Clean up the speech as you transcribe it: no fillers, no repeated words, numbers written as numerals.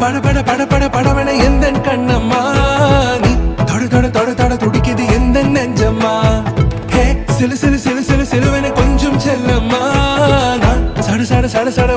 பட பட பட பட படவன எந்த கண்ணம்மா நீ தொட தொட தொட தொட துடிக்குது எந்த நெஞ்சம்மா ஹே சிலு சிலு சிலு சிலு சிலுவன கொஞ்சம் செல்லம்மா சட சட சட சட